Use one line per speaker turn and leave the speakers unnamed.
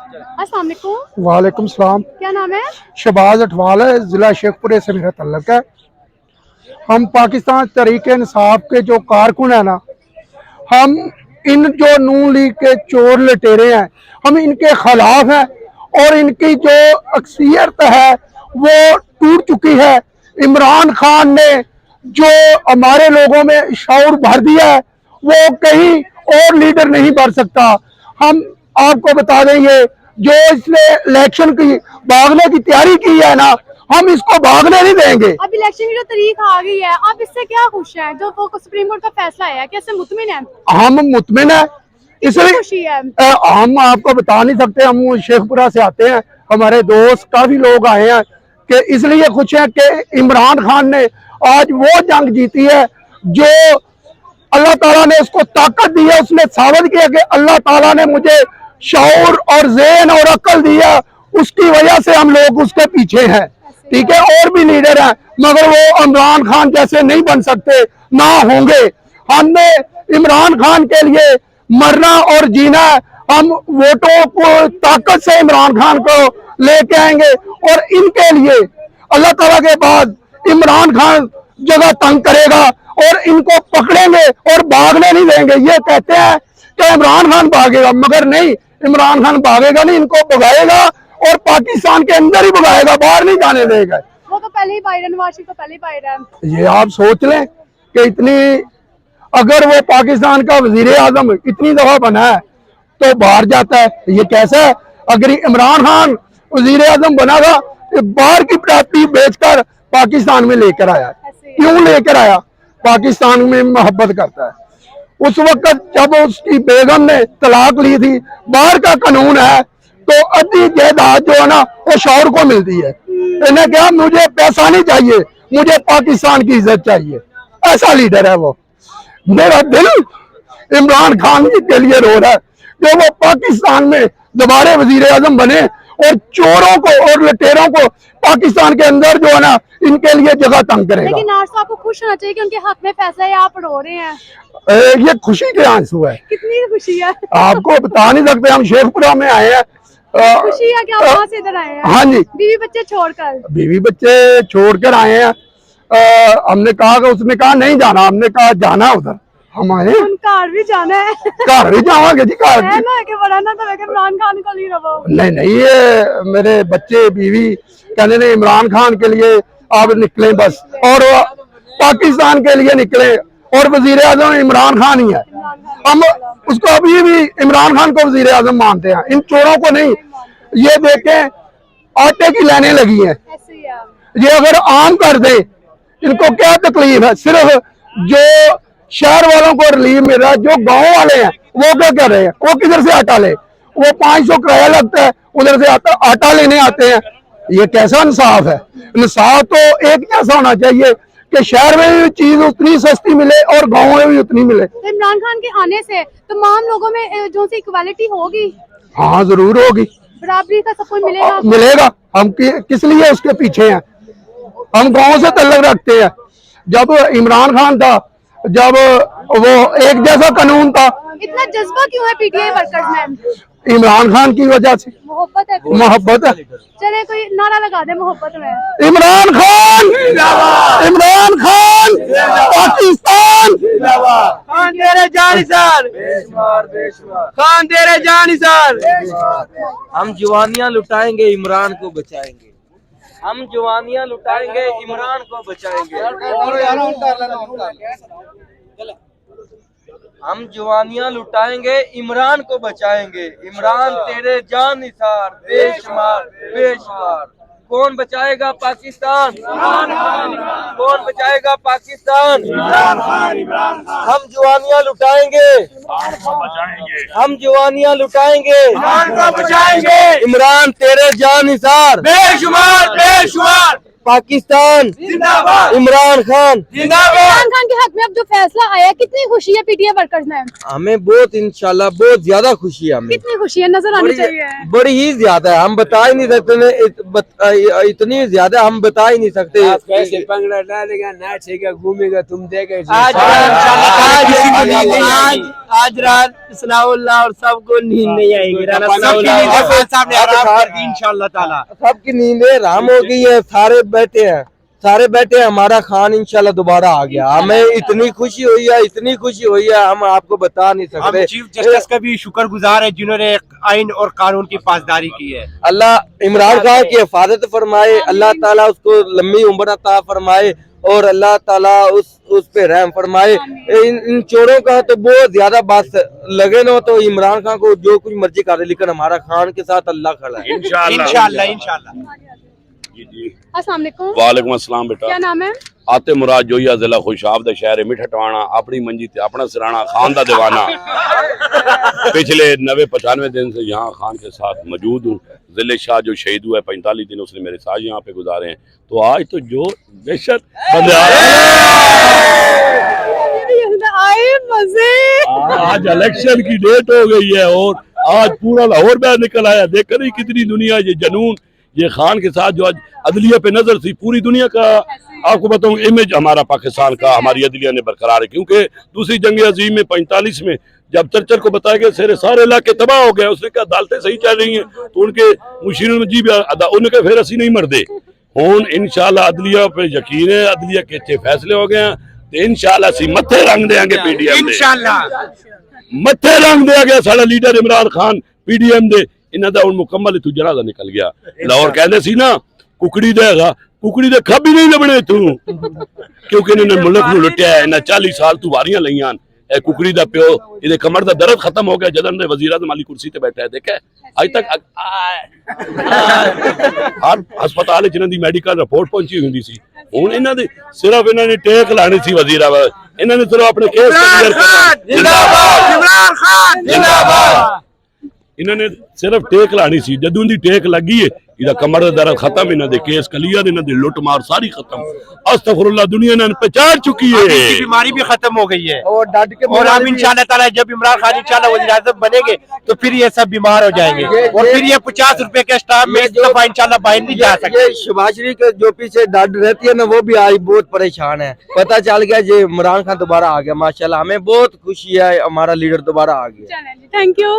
अस्सलाम वालेकुम।
वालेकुम सलाम।
क्या नाम है?
शहबाज अठवाल है, जिला शेखपुरे से मेरा तल्लक है। हम पाकिस्तान तहरीक इंसाफ के जो कारकुन है ना, हम इन जो नून लीग के चोर लटेरे हैं, हम इनके खिलाफ हैं और इनकी जो अक्सियत है वो टूट चुकी है। इमरान खान ने जो हमारे लोगों में शऊर भर दिया है वो कहीं और लीडर नहीं भर सकता। हम आपको बता देंगे, जो इसने इलेक्शन की भागने की तैयारी की है ना, हम इसको भागने नहीं देंगे।
अब इलेक्शन की जो तारीख आ गई है, आप इससे क्या खुश हैं? जो वो सुप्रीम कोर्ट का फैसला आया, कैसे मुतमिन है?
हम मुतमिन है, इसलिए
खुशी है।
हम आपको बता नहीं सकते। हम शेखपुरा से आते हैं, हमारे दोस्त काफी लोग आए हैं कि इसलिए खुश हैं कि इमरान खान ने आज वो जंग जीती है जो अल्लाह ताला ने उसको ताकत दी है। उसने साबित किया कि अल्लाह ताला ने मुझे शऊर और ज़हन और अक्ल दिया, उसकी वजह से हम लोग उसके पीछे हैं। ठीक है, और भी लीडर हैं मगर वो इमरान खान जैसे नहीं बन सकते, ना होंगे। हमने इमरान खान के लिए मरना और जीना है। हम वोटों को ताकत से इमरान खान को लेके आएंगे और इनके लिए अल्लाह ताला के बाद इमरान खान जगह तंग करेगा और इनको पकड़ेंगे और भागने नहीं देंगे। ये कहते हैं कि इमरान खान भागेगा, मगर नहीं, इमरान खान भागेगा नहीं, इनको भगाएगा और पाकिस्तान के अंदर ही भगाएगा, बाहर नहीं जाने देगा।
वो तो पहले ही बाइडन, वाशिंगटन तो पहले ही बाइडन।
ये आप सोच लें कि इतनी, अगर वो पाकिस्तान का वजीर आजम इतनी दफा बना है तो बाहर जाता है। ये कैसा है? अगर इमरान खान वजीर आजम बना था तो बाहर की प्रॉपर्टी बेचकर पाकिस्तान में लेकर आया। क्यों लेकर आया? पाकिस्तान में मोहब्बत करता है। उस वक्त जब उसकी बेगम ने तलाक ली थी, बाहर का कानून है तो आधी जायदाद जो है ना वो शौहर को मिलती है। इन्हें क्या, मुझे पैसा नहीं चाहिए, मुझे पाकिस्तान की इज्जत चाहिए। ऐसा लीडर है वो। मेरा दिल इमरान खान जी के लिए रो रहा है कि वो पाकिस्तान में दोबारा वजीर आजम बने और चोरों को और लटेरों को पाकिस्तान के अंदर जो है ना इनके लिए जगह तंग करेगा।
लेकिन नाज आपको खुश होना चाहिए कि उनके हक में फैसला है, आप रो रहे हैं।
ये खुशी के आंसू है।
कितनी खुशी है
आपको बता नहीं सकते। हम शेखपुरा में आए हैं।
खुशी है कि आप वहाँ से इधर आए हैं?
हाँ जी,
बीवी बच्चे छोड़कर।
बीवी बच्चे छोड़कर आए हैं। हमने कहा कि, उसने कहा नहीं जाना, हमने कहा जाना उधर। हम आए,
घर भी जाना है।
घर भी जावांगे जी, घर
है ना कि बड़ा ना तो इमरान खान को नहीं रहो।
नहीं, ये मेरे बच्चे बीवी कहने ने इमरान खान के लिए आप निकले बस, और पाकिस्तान के लिए निकले, और वजीर आजम इमरान खान ही है। हम उसको अभी भी इमरान खान को वजीर आजम मानते हैं, इन चोरों को नहीं। ये देखें, आटे की लाइनें लगी हैं। ये अगर आम कर दे, इनको क्या तकलीफ है? सिर्फ जो शहर वालों को रिलीफ मिल रहा है, जो गांव वाले हैं वो क्या कर रहे हैं? वो किधर से आटा ले? वो 500 किराया लगता है, उधर से आटा लेने आते हैं। ये कैसा इंसाफ है? इंसाफ तो एक जैसा होना चाहिए कि शहर में भी चीज उतनी सस्ती मिले और गाँव में भी उतनी मिले।
तो इमरान खान के आने से तमाम लोगों में जो सी इक्वालिटी होगी।
हाँ, जरूर होगी,
बराबरी का सब कुछ मिलेगा।
मिलेगा। हम किस लिए उसके पीछे हैं? हम गाँव से तल्लक रखते हैं। जब इमरान खान था, जब वो एक जैसा कानून था।
इतना जज्बा क्यों है पीटीआई वर्कर्स में?
इमरान खान की वजह से
मोहब्बत है।
मोहब्बत है।
चले कोई नारा लगा दे मोहब्बत में।
इमरान खान, इमरान खान, पाकिस्तान,
खान तेरे जानिसार, खान तेरे जानिसार। हम जवानियां लुटाएंगे, इमरान को बचाएंगे। हम जवानियां लुटाएंगे, इमरान को बचाएंगे। हम जवानियां लुटाएंगे, इमरान को बचाएंगे। इमरान तेरे जानिसार, बेशुमार बेशुमार। कौन बचाएगा पाकिस्तान? कौन बचाएगा पाकिस्तान? हम जवानियां लुटाएंगे, हम जवानियां लुटाएंगे, इमरान को बचाएंगे। इमरान तेरे जानिसार, बेशुमार बेशुमार। पाकिस्तान जिंदाबाद, इमरान खान जिंदाबाद।
इमरान खान के हक में अब जो फैसला आया, कितनी खुशी है पीटीआई वर्कर्स में?
हमें बहुत इंशाल्लाह बहुत ज्यादा खुशी है, हमें
कितनी खुशी है, नजर आनी चाहिए।
बड़ी ही ज्यादा है, हम बता ही नहीं सकते, इतनी ज्यादा हम बता ही नहीं सकते।
कैसे पंगड़ा डालेगा, नाचेगा, घूमेगा, तुम देगा।
आज रात सनाउल्लाह और सबको नींद नहीं आएगी, इंशाल्लाह ताला
सबकी नींदें हराम हो गई है, सारे बैठे हैं, हमारा खान इंशाल्लाह दोबारा आ गया। हमें इतनी खुशी हुई है, इतनी खुशी हुई है, हम आपको बता नहीं सकते।
चीफ जस्टिस का भी शुक्रगुजार है जिन्होंने आइन और कानून की पासदारी की है।
अल्लाह इमरान खान की हिफाजत फरमाए, अल्लाह ताला उसको लंबी उम्र अता फरमाए और अल्लाह ताला उस पे रहम फरमाए। इन चोरों का तो बहुत ज्यादा बात लगे ना, तो इमरान खान को जो कुछ मर्जी करे, लेकिन हमारा खान के साथ अल्लाह खड़ा है
इंशाल्लाह।
अस्सलाम वालेकुम।
वालेकुम अस्सलाम बेटा।
क्या नाम है?
आते मुराद जोया, जिला खुशाब शहर मिठटवाना, अपनी मंजी ते अपना सिराना, खान दा दीवाना। पिछले 90-95 दिन से यहाँ खान के साथ मौजूद हूँ। जिले शाह जो शहीद हुआ है 45 दिन उसने मेरे साथ यहाँ पे गुजारे हैं। तो आज तो जो दहशत बंदे
आए मजे।
आज इलेक्शन की डेट हो गई है और आज पूरा लाहौर में निकल आया। देख नहीं कितनी दुनिया, ये जनून, ये खान के साथ जो आज अदलिया पे नजर थी, पूरी दुनिया का आपको बताऊं इमेज हमारा पाकिस्तान का हमारी अदलिया ने बरकरार है। क्योंकि दूसरी जंग अजीम में 45 में जब चर्चर को बताया गया सारे इलाके तबाह हो गए, उसने कहा अदालतें सही चल रही हैं, तो उनके मुशीर नजीब उन्होंने कहा फिर असी नहीं मरदे। हुन इंशाल्लाह अदलिया पे यकीन है, अदलिया के अच्छे फैसले हो गए हैं, तो इंशाल्लाह असी मत्थे रंग देंगे पीडीएम दे, मत्थे रंग दिया गया। साडा लीडर इमरान खान पीडीएम दे, इन्हां दा हुण मुकम्मल इथों जनाजा निकल गया। लाहौर कहंदे सी ना कुकड़ी देगा, कुकड़ी दे खब ही नहीं लबने तू, क्योंकि इन्होंने मुल्क नूं लुटिया है। इन्हां 40 साल तू वारियां लईयां। ए कुकड़ी दा प्यो इहदे कमर दा दर्द खत्म हो गया जदन दे वजीर आज़म वाली कुर्सी ते बैठा है। देखे अज तक हर हस्पताल जिन्हां दी मेडिकल रिपोर्ट पहुंची हुंदी सी, हुण इन्हां दे सिर्फ इन्हां ने टेक लानी सी वजीर आज़म, इन्हां ने सिर्फ अपने केस क्लियर करने, जिंदाबाद इमरान खान जिंदाबाद, इन्होंने सिर्फ टेक लानी सी। जदों दी टेक लगी है, इहदा कमर दा दर्द खत्म, इन्हां दे केस क्लियर, इन्हां दी लुट मार सारी खत्म। अस्तगफुरुल्लाह, दुनिया ने पहचान चुकी है,
बीमारी भी खत्म हो गई है
और डट के।
और अब इंशाल्लाह ताला जब इमरान खान इंशाल्लाह वज़ीर आज़म बनेंगे तो फिर ये सब बीमार हो जाएंगे और फिर ये 50 रुपए के स्टाफ में इस दफा इंशाल्लाह बाहर नहीं जा सकते।
ये शुभाश्री के जो पीछे डट रहती है ना, वो भी आज बहुत परेशान है। पता चल गया जे इमरान खान दोबारा आ गया, माशाल्लाह हमें बहुत खुशी है, हमारा लीडर दोबारा आ गया।
Thank you.